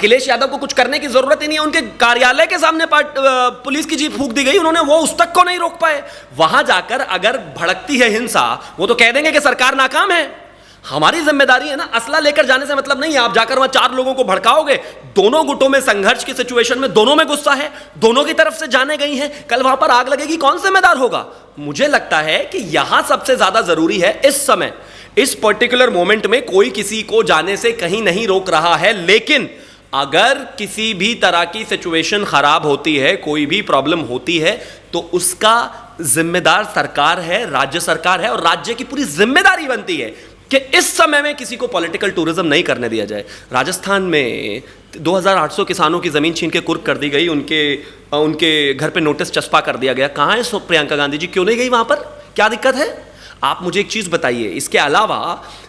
अखिलेश यादव को कुछ करने की जरूरत ही नहीं है, उनके कार्यालय के सामने पुलिस की जीप फूंक दी गई, उन्होंने वो उस तक को नहीं रोक पाए। वहां जाकर अगर भड़कती है हिंसा, वो तो कह देंगे कि सरकार नाकाम है। हमारी जिम्मेदारी है ना, असला लेकर जाने से मतलब नहीं है आप जाकर वहां 4 लोगों को भड़काओगे। दोनों गुटों में संघर्ष की सिचुएशन में दोनों में गुस्सा है, दोनों की तरफ से जाने गई हैं, कल वहां पर आग लगेगी, कौन जिम्मेदार होगा? मुझे लगता है कि यहां सबसे ज्यादा जरूरी है इस समय, इस पर्टिकुलर मोमेंट में कोई किसी को जाने से कहीं नहीं रोक रहा है, लेकिन अगर किसी भी तरह की सिचुएशन खराब होती है, कोई भी प्रॉब्लम होती है, तो उसका जिम्मेदार सरकार है, राज्य सरकार है, और राज्य की पूरी जिम्मेदारी बनती है कि इस समय में किसी को पॉलिटिकल टूरिज्म नहीं करने दिया जाए। राजस्थान में 2800 किसानों की जमीन छीन के कुर्क कर दी गई, उनके घर पे नोटिस चस्पा कर दिया गया। कहां है प्रियंका गांधी जी? क्यों नहीं गई वहां पर? क्या दिक्कत है? आप मुझे एक चीज बताइए, इसके अलावा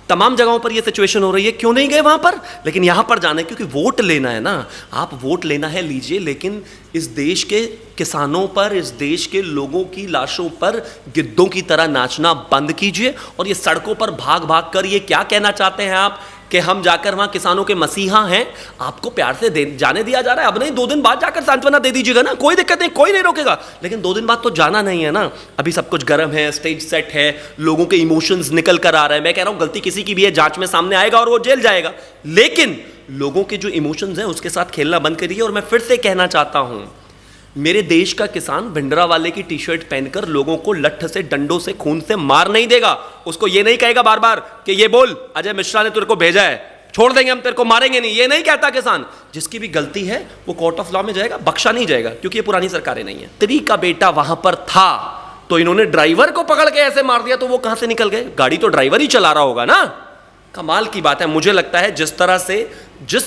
तमाम जगहों पर यह सिचुएशन हो रही है, क्यों नहीं गए वहां पर? लेकिन यहां पर जाना है क्योंकि वोट लेना है ना। आप वोट लेना है, लीजिए, लेकिन इस देश के किसानों पर, इस देश के लोगों की लाशों पर गिद्धों की तरह नाचना बंद कीजिए। और ये सड़कों पर भाग भाग कर ये क्या कहना चाहते हैं आप कि हम जाकर वहां किसानों के मसीहा हैं? आपको प्यार से जाने दिया जा रहा है। अब नहीं, 2 दिन बाद जाकर सांत्वना दे दीजिएगा ना, कोई दिक्कत नहीं, कोई नहीं रोकेगा, लेकिन 2 दिन बाद तो जाना नहीं है ना। अभी सब कुछ गर्म है, स्टेज सेट है, लोगों के इमोशंस निकल कर आ रहे हैं। मैं कह रहा हूं गलती किसी की भी है, जांच में सामने आएगा और वो जेल जाएगा, लेकिन लोगों के जो इमोशंस हैं उसके साथ खेलना बंद करिए। और मैं फिर से कहना चाहता हूं, मेरे देश का किसान भिंडरा वाले की टी शर्ट पहनकर लोगों को लठ से, डंडों से, खून से मार नहीं देगा। उसको ये नहीं कहेगा बार बार कि ये बोल, अजय मिश्रा ने तेरे को भेजा है, छोड़ देंगे हम, तेरे को मारेंगे नहीं, ये नहीं कहता किसान। जिसकी भी गलती है वो कोर्ट ऑफ लॉ में जाएगा, बख्शा नहीं जाएगा, क्योंकि ये पुरानी सरकारें नहीं है। त्री का बेटा वहां पर था तो इन्होंने ड्राइवर को पकड़ के ऐसे मार दिया, तो वो कहां से निकल गए? गाड़ी तो ड्राइवर ही चला रहा होगा ना। कमाल की बात है। मुझे लगता है जिस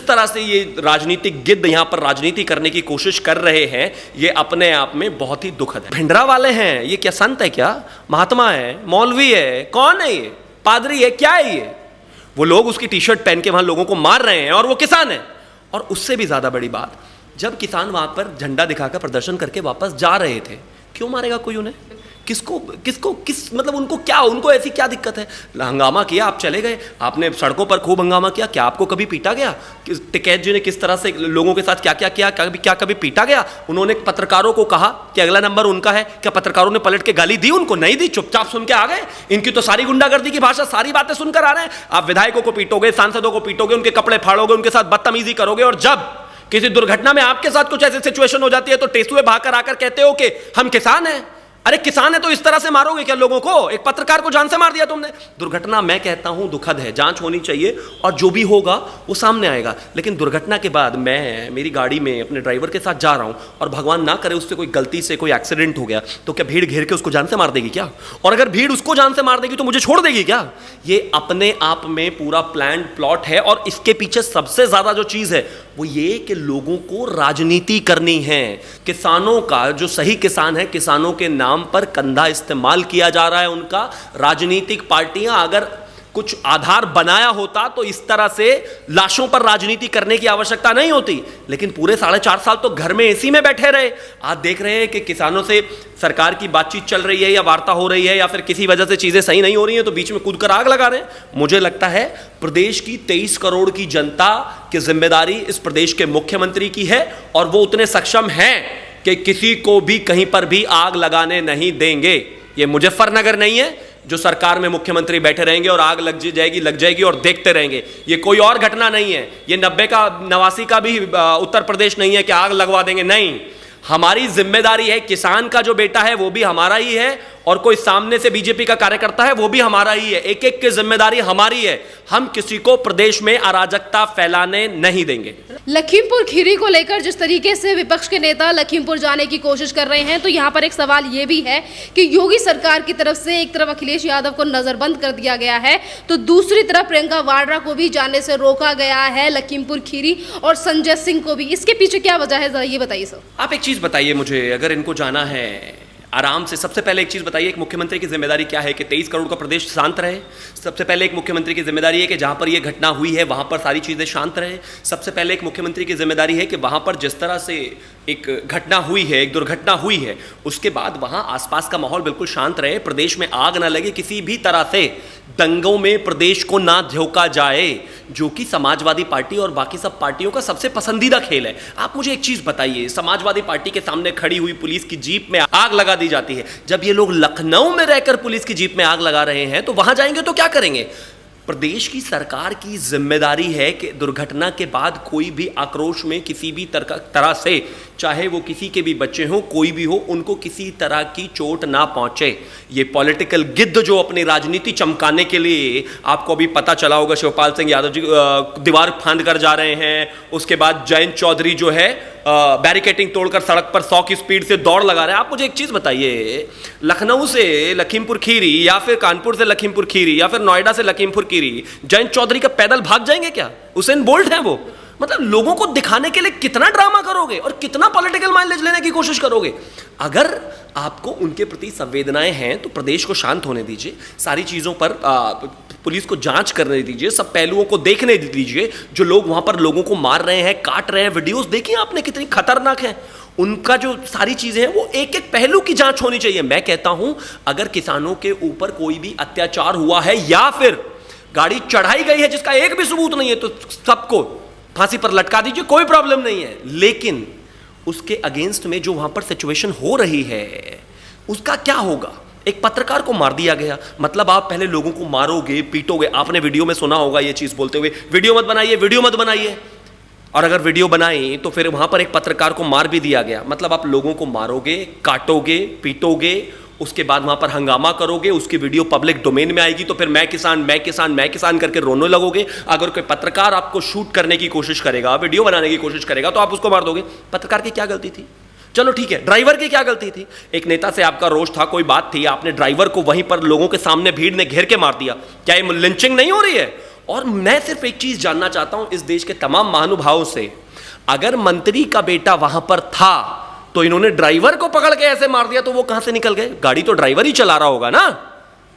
तरह से ये राजनीतिक गिद्ध यहां पर राजनीति करने की कोशिश कर रहे हैं, ये अपने आप में बहुत ही दुखद है। भिंडरा वाले हैं, ये क्या संत है क्या? महात्मा है? मौलवी है? कौन है ये? पादरी है? क्या है ये? वो लोग उसकी टी शर्ट पहन के वहां लोगों को मार रहे हैं और वो किसान है। और उससे भी ज्यादा बड़ी बात, जब किसान वहां पर झंडा दिखाकर प्रदर्शन करके वापस जा रहे थे, क्यों मारेगा कोई उन्हें? मतलब उनको ऐसी क्या दिक्कत है? हंगामा किया, आप चले गए, आपने सड़कों पर खूब हंगामा किया, क्या आपको कभी पीटा गया? टिकैत जी ने किस तरह से लोगों के साथ क्या क्या किया, कभी पीटा गया? उन्होंने पत्रकारों को कहा कि अगला नंबर उनका है, क्या पत्रकारों ने पलट के गाली दी उनको? नहीं दी, चुपचाप सुन के आ गए। इनकी तो सारी गुंडागर्दी की भाषा, सारी बातें सुनकर आ रहे हैं। आप विधायकों को पीटोगे, सांसदों को पीटोगे, उनके कपड़े फाड़ोगे, उनके साथ बदतमीजी करोगे, और जब किसी दुर्घटना में आपके साथ कुछ ऐसी सिचुएशन हो जाती है तो टेसुए भागकर आकर कहते हो कि हम किसान हैं। अरे किसान है तो इस तरह से मारोगे क्या लोगों को? एक पत्रकार को जान से मार दिया तुमने। दुर्घटना, मैं कहता हूं, दुखद है, जांच होनी चाहिए और जो भी होगा वो सामने आएगा। लेकिन दुर्घटना के बाद मैं मेरी गाड़ी में अपने ड्राइवर के साथ जा रहा हूं और भगवान ना करे उससे कोई गलती से कोई एक्सीडेंट हो गया, तो क्या भीड़ घेर के उसको जान से मार देगी क्या? और अगर भीड़ उसको जान से मार देगी तो मुझे छोड़ देगी क्या? ये अपने आप में पूरा प्लान्ड प्लॉट है। और इसके पीछे सबसे ज्यादा जो चीज है वो ये कि लोगों को राजनीति करनी है। किसानों का, जो सही किसान है, किसानों के नाम पर कंधा इस्तेमाल किया जा रहा है उनका। राजनीतिक पार्टियां अगर कुछ आधार बनाया होता तो इस तरह से लाशों पर राजनीति करने की आवश्यकता नहीं होती। लेकिन पूरे 4.5 साल तो घर में एसी में बैठे रहे। आज देख रहे हैं कि किसानों से सरकार की बातचीत चल रही है या वार्ता हो रही है या फिर किसी वजह से चीजें सही नहीं हो रही हैं तो बीच में कूदकर आग लगा रहे हैं। मुझे लगता है प्रदेश की 23 करोड़ की जनता की जिम्मेदारी इस प्रदेश के मुख्यमंत्री की है और वो उतने सक्षम हैं कि किसी को भी कहीं पर भी आग लगाने नहीं देंगे। ये मुजफ्फरनगर नहीं है जो सरकार में मुख्यमंत्री बैठे रहेंगे और आग लग जाएगी और देखते रहेंगे। ये कोई और घटना नहीं है। ये 89 का भी उत्तर प्रदेश नहीं है कि आग लगवा देंगे। नहीं, हमारी जिम्मेदारी है। किसान का जो बेटा है वो भी हमारा ही है और कोई सामने से बीजेपी का कार्यकर्ता है वो भी हमारा ही है। एक एक की जिम्मेदारी हमारी है। हम किसी को प्रदेश में अराजकता फैलाने नहीं देंगे। लखीमपुर खीरी को लेकर जिस तरीके से विपक्ष के नेता लखीमपुर जाने की कोशिश कर रहे हैं, तो यहाँ पर एक सवाल ये भी है कि योगी सरकार की तरफ से एक तरफ अखिलेश यादव को नजरबंद कर दिया गया है तो दूसरी तरफ प्रियंका वाड्रा को भी जाने से रोका गया है, लखीमपुर खीरी और संजय सिंह को भी। इसके पीछे क्या वजह है, जरा ये बताइए सर। आप एक चीज बताइए मुझे, अगर इनको जाना है, आराम से। सबसे पहले एक चीज़ बताइए, एक मुख्यमंत्री की जिम्मेदारी क्या है कि 23 करोड़ का प्रदेश शांत रहे। सबसे पहले एक मुख्यमंत्री की जिम्मेदारी है कि जहाँ पर ये घटना हुई है वहाँ पर सारी चीज़ें शांत रहे। सबसे पहले एक मुख्यमंत्री की जिम्मेदारी है कि वहाँ पर जिस तरह से एक घटना हुई है, एक दुर्घटना हुई है, उसके बाद वहाँ आसपास का माहौल बिल्कुल शांत रहे, प्रदेश में आग ना लगे, किसी भी तरह से दंगों में प्रदेश को ना झोंका जाए, जो कि समाजवादी पार्टी और बाकी सब पार्टियों का सबसे पसंदीदा खेल है। आप मुझे एक चीज़ बताइए, समाजवादी पार्टी के सामने खड़ी हुई पुलिस की जीप में आग लगा दी जाती है। जब ये लोग लखनऊ में रहकर पुलिस की जीप में आग लगा रहे हैं तो वहां जाएंगे तो क्या करेंगे? प्रदेश की सरकार की जिम्मेदारी है कि दुर्घटना के बाद कोई भी आक्रोश में किसी भी तरह से, चाहे वो किसी के भी बच्चे हों, कोई भी हो, उनको किसी तरह की चोट ना पहुंचे। ये पॉलिटिकल गिद्ध जो अपनी राजनीति चमकाने के लिए, आपको अभी पता चला होगा शिवपाल सिंह यादव जी दीवार फांद कर जा रहे हैं, उसके बाद जयंत चौधरी जो है बैरिकेटिंग तोड़कर सड़क पर 100 की स्पीड से दौड़ लगा रहे हैं। आप मुझे एक चीज बताइए, लखनऊ से लखीमपुर खीरी या फिर कानपुर से लखीमपुर खीरी या फिर नोएडा से लखीमपुर खीरी जयंत चौधरी का पैदल भाग जाएंगे क्या? उसेन बोल्ट है वो। मतलब लोगों को दिखाने के लिए कितना ड्रामा करोगे और कितना पॉलिटिकल माइलेज लेने की कोशिश करोगे? अगर आपको उनके प्रति संवेदनाएं हैं तो प्रदेश को शांत होने दीजिए, सारी चीजों पर पुलिस को जांच करने दीजिए, सब पहलुओं को देखने दीजिए। जो लोग वहां पर लोगों को मार रहे हैं, काट रहे हैं, वीडियोस देखिए आपने कितनी खतरनाक है। उनका जो सारी चीजें हैं वो एक एक पहलू की जांच होनी चाहिए। मैं कहता हूं अगर किसानों के ऊपर कोई भी अत्याचार हुआ है या फिर गाड़ी चढ़ाई गई है जिसका एक भी सबूत नहीं है तो सबको फांसी पर लटका दीजिए, कोई प्रॉब्लम नहीं है। लेकिन उसके अगेंस्ट में जो वहां पर सिचुएशन हो रही है उसका क्या होगा? एक पत्रकार को मार दिया गया, मतलब आप पहले लोगों को मारोगे, पीटोगे। आपने वीडियो में सुना होगा ये चीज बोलते हुए, वीडियो मत बनाइए, वीडियो मत बनाइए। और अगर वीडियो बनाई तो फिर वहां पर एक पत्रकार को मार भी दिया गया, मतलब आप लोगों को मारोगे, काटोगे, पीटोगे, उसके बाद वहां पर हंगामा करोगे, उसकी वीडियो पब्लिक डोमेन में आएगी तो फिर मैं किसान मैं किसान मैं किसान करके रोने लगोगे। अगर कोई पत्रकार आपको शूट करने की कोशिश करेगा, वीडियो बनाने की कोशिश करेगा तो आप उसको मार दोगे। पत्रकार की क्या गलती थी? चलो ठीक है, ड्राइवर की क्या गलती थी? एक नेता से आपका रोष था, कोई बात थी, आपने ड्राइवर को वहीं पर लोगों के सामने भीड़ ने घेर के मार दिया। क्या ये लिंचिंग नहीं हो रही है? और मैं सिर्फ एक चीज जानना चाहता हूं इस देश के तमाम महानुभावों से, अगर मंत्री का बेटा वहां पर था तो इन्होंने ड्राइवर को पकड़ के ऐसे मार दिया तो वो कहां से निकल गए? गाड़ी तो ड्राइवर ही चला रहा होगा ना।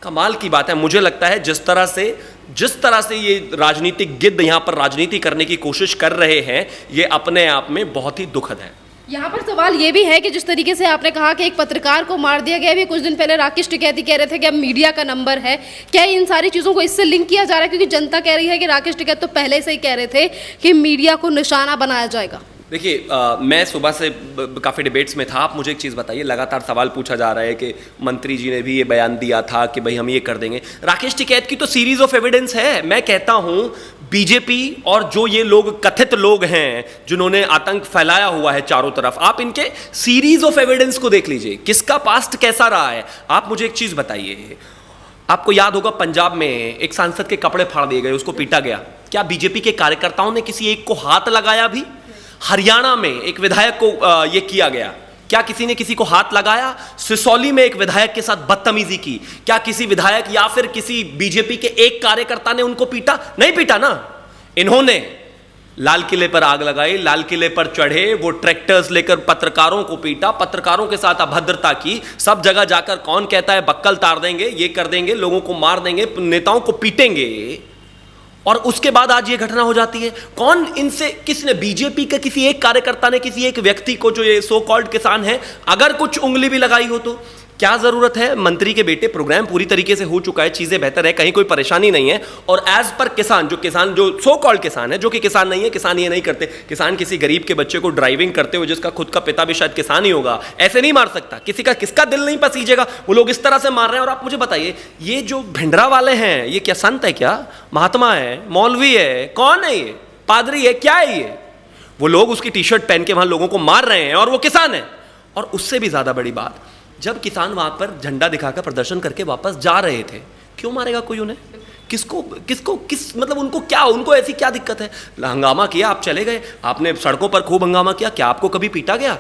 कमाल की बात है। मुझे लगता है जिस तरह से ये राजनीतिक गिद्ध यहां पर राजनीति करने की कोशिश कर रहे हैं, ये अपने आप में बहुत ही दुखद है। यहाँ पर सवाल ये भी है कि जिस तरीके से आपने कहा कि एक पत्रकार को मार दिया गया, भी कुछ दिन पहले राकेश टिकैती कह रहे थे कि अब मीडिया का नंबर है। क्या इन सारी चीज़ों को इससे लिंक किया जा रहा है? क्योंकि जनता कह रही है कि राकेश टिकैती तो पहले से ही कह रहे थे कि मीडिया को निशाना बनाया जाएगा। देखिए, मैं सुबह से काफ़ी डिबेट्स में था। आप मुझे एक चीज़ बताइए, लगातार सवाल पूछा जा रहा है कि मंत्री जी ने भी ये बयान दिया था कि भाई हम ये कर देंगे। राकेश टिकैत की तो सीरीज ऑफ एविडेंस है। मैं कहता हूँ बीजेपी और जो ये लोग कथित लोग हैं जिन्होंने आतंक फैलाया हुआ है चारों तरफ, आप इनके सीरीज ऑफ एविडेंस को देख लीजिए, किसका पास्ट कैसा रहा है। आप मुझे एक चीज़ बताइए, आपको याद होगा पंजाब में एक सांसद के कपड़े फाड़ दिए गए, उसको पीटा गया। क्या बीजेपी के कार्यकर्ताओं ने किसी एक को हाथ लगाया भी? हरियाणा में एक विधायक को यह किया गया, क्या किसी ने किसी को हाथ लगाया? सिसौली में एक विधायक के साथ बदतमीजी की, क्या किसी विधायक या फिर किसी बीजेपी के एक कार्यकर्ता ने उनको पीटा? नहीं पीटा ना। इन्होंने लाल किले पर आग लगाई, लाल किले पर चढ़े, वो ट्रैक्टर्स लेकर पत्रकारों को पीटा, पत्रकारों के साथ अभद्रता की। सब जगह जाकर कौन कहता है बक्कल तार देंगे, ये कर देंगे, लोगों को मार देंगे, नेताओं को पीटेंगे, और उसके बाद आज ये घटना हो जाती है। कौन इनसे, किसने, बीजेपी के किसी एक कार्यकर्ता ने किसी एक व्यक्ति को, जो ये सो कॉल्ड किसान है, अगर कुछ उंगली भी लगाई हो तो क्या जरूरत है? मंत्री के बेटे, प्रोग्राम पूरी तरीके से हो चुका है, चीजें बेहतर है, कहीं कोई परेशानी नहीं है। और एज पर किसान जो सो कॉल्ड किसान है, जो कि किसान नहीं है, किसान ये नहीं करते। किसान किसी गरीब के बच्चे को ड्राइविंग करते हुए, जिसका खुद का पिता भी शायद किसान ही होगा, ऐसे नहीं मार सकता। किसका दिल नहीं पसीजेगा? वो लोग इस तरह से मार रहे हैं। और आप मुझे बताइए, ये जो भिंडरा वाले हैं, ये क्या संत है, क्या महात्मा है, मौलवी है, कौन है ये, पादरी है, क्या है ये? वो लोग उसकी टी शर्ट पहन के वहां लोगों को मार रहे हैं और वो किसान है। और उससे भी ज्यादा बड़ी बात, जब किसान वहां पर झंडा दिखाकर प्रदर्शन करके वापस जा रहे थे, क्यों मारेगा कोई उन्हें? मतलब उनको ऐसी क्या दिक्कत है? हंगामा किया, आप चले गए, आपने सड़कों पर खूब हंगामा किया, क्या आपको कभी पीटा गया?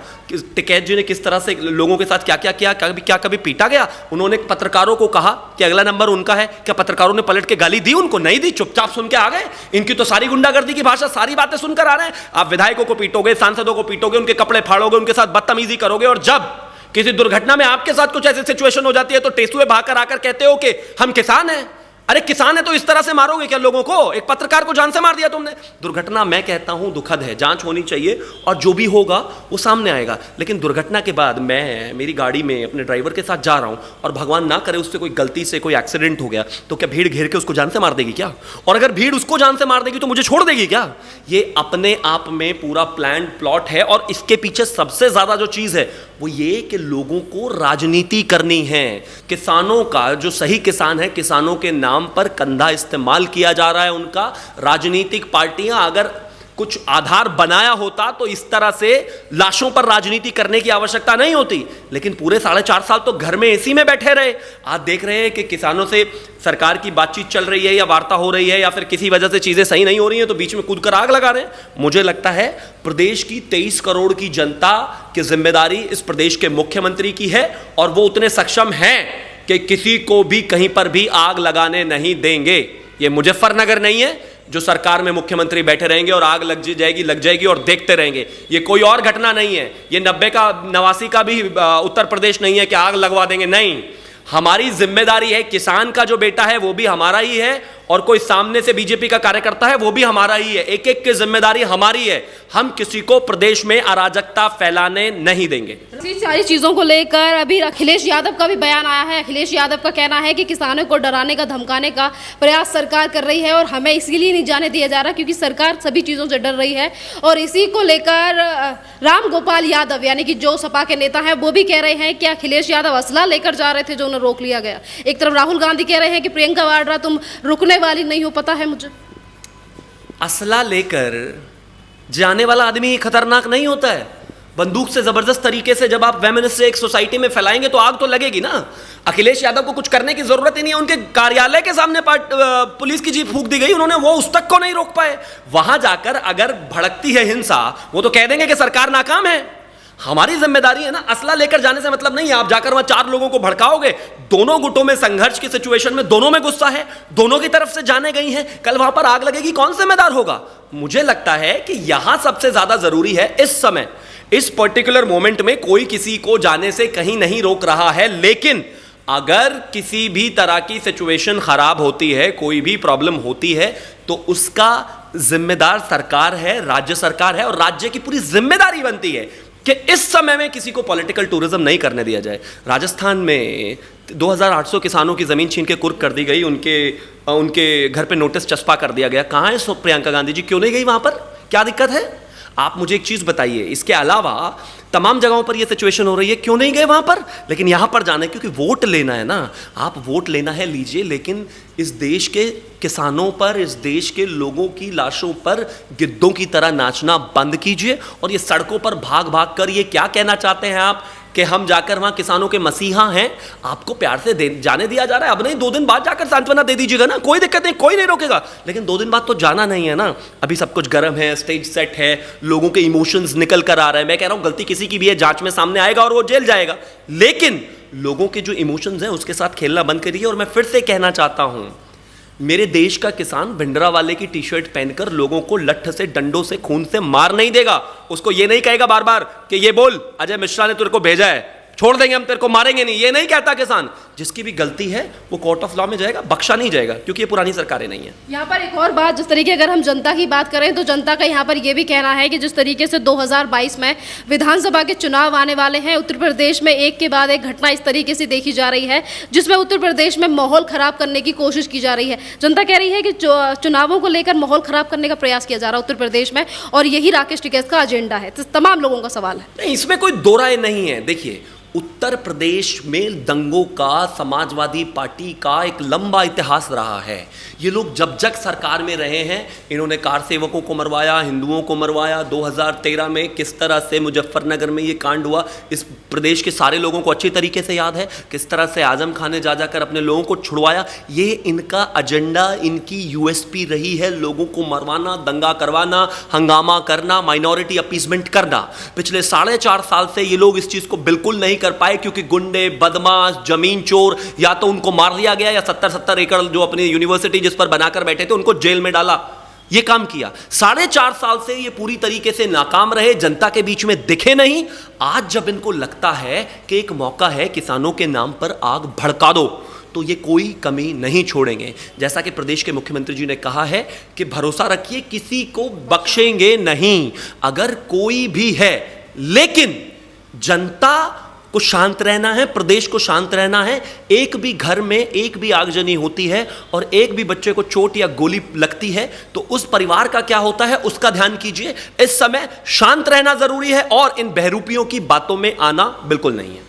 टिकैत जी ने किस तरह से लोगों के साथ क्या क्या किया, कभी पीटा गया? उन्होंने पत्रकारों को कहा कि अगला नंबर उनका है। क्या पत्रकारों ने पलट के गाली दी उनको? नहीं दी, चुपचाप सुन के आ गए। इनकी तो सारी गुंडागर्दी की भाषा, सारी बातें सुनकर आ रहे हैं। आप विधायकों को पीटोगे, सांसदों को पीटोगे, उनके कपड़े फाड़ोगे, उनके साथ बदतमीजी करोगे, और जब किसी दुर्घटना में आपके साथ कुछ ऐसी सिचुएशन हो जाती है तो टेसुए भाकर आकर कहते हो कि हम किसान हैं। अरे किसान है तो इस तरह से मारोगे क्या लोगों को? एक पत्रकार को जान से मार दिया तुमने। दुर्घटना मैं कहता हूं दुखद है, जांच होनी चाहिए और जो भी होगा वो सामने आएगा। लेकिन दुर्घटना के बाद मैं मेरी गाड़ी में अपने ड्राइवर के साथ जा रहा हूं और भगवान ना करे उससे कोई गलती से कोई एक्सीडेंट हो गया तो क्या भीड़ घेर के उसको जान से मार देगी क्या? और अगर भीड़ उसको जान से मार देगी तो मुझे छोड़ देगी क्या? ये अपने आप में पूरा प्लान प्लॉट है। और इसके पीछे सबसे ज्यादा जो चीज है वो ये कि लोगों को राजनीति करनी है। किसानों का, जो सही किसान है, किसानों के नाम पर कंधा इस्तेमाल किया जा रहा है उनका। राजनीतिक पार्टियां अगर कुछ आधार बनाया होता तो इस तरह से लाशों पर राजनीति करने की आवश्यकता नहीं होती। लेकिन पूरे 4.5 साल तो घर में एसी में बैठे रहे। आज देख रहे हैं कि किसानों से सरकार की बातचीत चल रही है या वार्ता हो रही है या फिर किसी वजह से चीजें सही नहीं हो रही हैं तो बीच में कूदकर आग लगा रहे हैं। मुझे लगता है प्रदेश की 23 करोड़ की जनता की जिम्मेदारी इस प्रदेश के मुख्यमंत्री की है और वो उतने सक्षम हैं कि किसी को भी कहीं पर भी आग लगाने नहीं देंगे। ये मुजफ्फरनगर नहीं है जो सरकार में मुख्यमंत्री बैठे रहेंगे और आग लग जाएगी और देखते रहेंगे। ये कोई और घटना नहीं है। ये 89 का भी उत्तर प्रदेश नहीं है कि आग लगवा देंगे। नहीं, हमारी जिम्मेदारी है। किसान का जो बेटा है वो भी हमारा ही है और कोई सामने से बीजेपी का कार्यकर्ता है वो भी हमारा ही है। एक एक की जिम्मेदारी हमारी है। हम किसी को प्रदेश में अराजकता फैलाने नहीं देंगे। इसी सारी चीज़ों को लेकर अभी अखिलेश यादव का भी बयान आया है। अखिलेश यादव का कहना है कि किसानों को डराने का, धमकाने का प्रयास सरकार कर रही है और हमें इसीलिए नहीं जाने दिया जा रहा क्योंकि सरकार सभी चीज़ों से डर रही है। और इसी को लेकर राम गोपाल यादव यानी कि जो सपा के नेता हैं वो भी कह रहे हैं कि अखिलेश यादव असला लेकर जा रहे थे जो उन्हें रोक लिया गया। एक तरफ राहुल गांधी कह रहे हैं कि प्रियंका वाड्रा तुम रुकने वाली नहीं हो, पता है मुझे। असला लेकर जाने वाला आदमी खतरनाक नहीं होता है। बंदूक से जबरदस्त तरीके से जब आप वेमनेस से एक सोसाइटी में फैलाएंगे तो आग तो लगेगी ना। अखिलेश यादव को कुछ करने की जरूरत ही नहीं है। उनके कार्यालय के सामने पुलिस की जीप फूंक दी गई, उन्होंने वो उस तक को नहीं रोक पाए। वहां जाकर अगर भड़कती है हिंसा वो तो कह देंगे कि सरकार नाकाम है। हमारी जिम्मेदारी है ना। असला लेकर जाने से मतलब नहीं है आप जाकर वहां 4 लोगों को भड़काओगे। दोनों गुटों में संघर्ष की सिचुएशन में दोनों में गुस्सा है, दोनों की तरफ से जाने गई हैं। कल वहां पर आग लगेगी, कौन जिम्मेदार होगा? मुझे लगता है कि यहां सबसे ज्यादा जरूरी है इस समय, इस पर्टिकुलर मोमेंट में कोई किसी को जाने से कहीं नहीं रोक रहा है। लेकिन अगर किसी भी तरह की सिचुएशन खराब होती है, कोई भी प्रॉब्लम होती है तो उसका जिम्मेदार सरकार है, राज्य सरकार है। और राज्य की पूरी जिम्मेदारी बनती है कि इस समय में किसी को पॉलिटिकल टूरिज्म नहीं करने दिया जाए। राजस्थान में 2800 किसानों की जमीन छीन के कुर्क कर दी गई, उनके घर पे नोटिस चस्पा कर दिया गया। कहां है प्रियंका गांधी जी? क्यों नहीं गई वहां पर? क्या दिक्कत है? आप मुझे एक चीज बताइए, इसके अलावा तमाम जगहों पर यह सिचुएशन हो रही है, क्यों नहीं गए वहां पर? लेकिन यहां पर जाना है क्योंकि वोट लेना है ना। आप वोट लेना है लीजिए, लेकिन इस देश के किसानों पर, इस देश के लोगों की लाशों पर गिद्धों की तरह नाचना बंद कीजिए। और ये सड़कों पर भाग भाग कर ये क्या कहना चाहते हैं आप कि हम जाकर वहां किसानों के मसीहा हैं? आपको प्यार से जाने दिया जा रहा है। अब नहीं, 2 दिन बाद जाकर सांत्वना दे दीजिएगा ना, कोई दिक्कत नहीं, कोई नहीं रोकेगा। लेकिन 2 दिन बाद तो जाना नहीं है ना। अभी सब कुछ गर्म है, स्टेज सेट है, लोगों के इमोशंस निकल कर आ रहे हैं। मैं कह रहा हूं गलती किसी की भी है, जांच में सामने आएगा और वो जेल जाएगा। लेकिन लोगों के जो इमोशंस हैं उसके साथ खेलना बंद करिए। और मैं फिर से कहना चाहता हूं, मेरे देश का किसान भिंडरा वाले की टी शर्ट पहनकर लोगों को लठ से, डंडों से, खून से मार नहीं देगा। उसको ये नहीं कहेगा बार बार कि ये बोल अजय मिश्रा ने तेरे को भेजा है, छोड़ देंगे हम, तेरे को मारेंगे नहीं। ये नहीं कहता किसान। जिसकी भी गलती है वो कोर्ट ऑफ लॉ में जाएगा, बख्शा नहीं जाएगा, क्योंकि ये पुरानी सरकारें नहीं है। यहाँ पर एक और बात, जिस तरीके अगर हम जनता की बात करें तो जनता का यहाँ पर ये भी कहना है कि जिस तरीके से 2022 में विधानसभा के चुनाव आने वाले हैं, उत्तर प्रदेश में एक के बाद एक घटना इस तरीके से देखी जा रही है जिसमें उत्तर प्रदेश में माहौल खराब करने की कोशिश की जा रही है। जनता कह रही है कि चुनावों को लेकर माहौल खराब करने का प्रयास किया जा रहा है उत्तर प्रदेश में और यही राकेश टिकैत का एजेंडा है। तो तमाम लोगों का सवाल है। नहीं, इसमें कोई दो राय नहीं है। देखिए, उत्तर प्रदेश में दंगों का, समाजवादी पार्टी का एक लंबा इतिहास रहा है। ये लोग जब जब सरकार में रहे हैं इन्होंने कार सेवकों को मरवाया, हिंदुओं को मरवाया। 2013 में किस तरह से मुजफ्फरनगर में ये कांड हुआ इस प्रदेश के सारे लोगों को अच्छी तरीके से याद है। किस तरह से आजम खान ने जा जाकर अपने लोगों को छुड़वाया। ये इनका एजेंडा, इनकी यूएसपी रही है, लोगों को मरवाना, दंगा करवाना, हंगामा करना, माइनॉरिटी अपीसमेंट करना। पिछले 4.5 साल से ये लोग इस चीज़ को बिल्कुल नहीं कर पाए क्योंकि गुंडे, बदमाश, जमीन चोर, या तो उनको मार दिया गया या 70-70 एकड़ जो अपनी यूनिवर्सिटी जिस पर बनाकर बैठे थे उनको जेल में डाला। ये काम किया। 4.5 साल से ये पूरी तरीके से नाकाम रहे, जनता के बीच में दिखे नहीं। आज जब इनको लगता है कि एक मौका है किसानों के नाम पर आग भड़का दो, तो ये कोई कमी नहीं छोड़ेंगे। जैसा कि प्रदेश के मुख्यमंत्री जी ने कहा है कि भरोसा रखिए, किसी को बख्शेंगे नहीं अगर कोई भी है। लेकिन जनता को शांत रहना है, प्रदेश को शांत रहना है। एक भी घर में एक भी आगजनी होती है और एक भी बच्चे को चोट या गोली लगती है तो उस परिवार का क्या होता है उसका ध्यान कीजिए। इस समय शांत रहना जरूरी है और इन बहरूपियों की बातों में आना बिल्कुल नहीं है।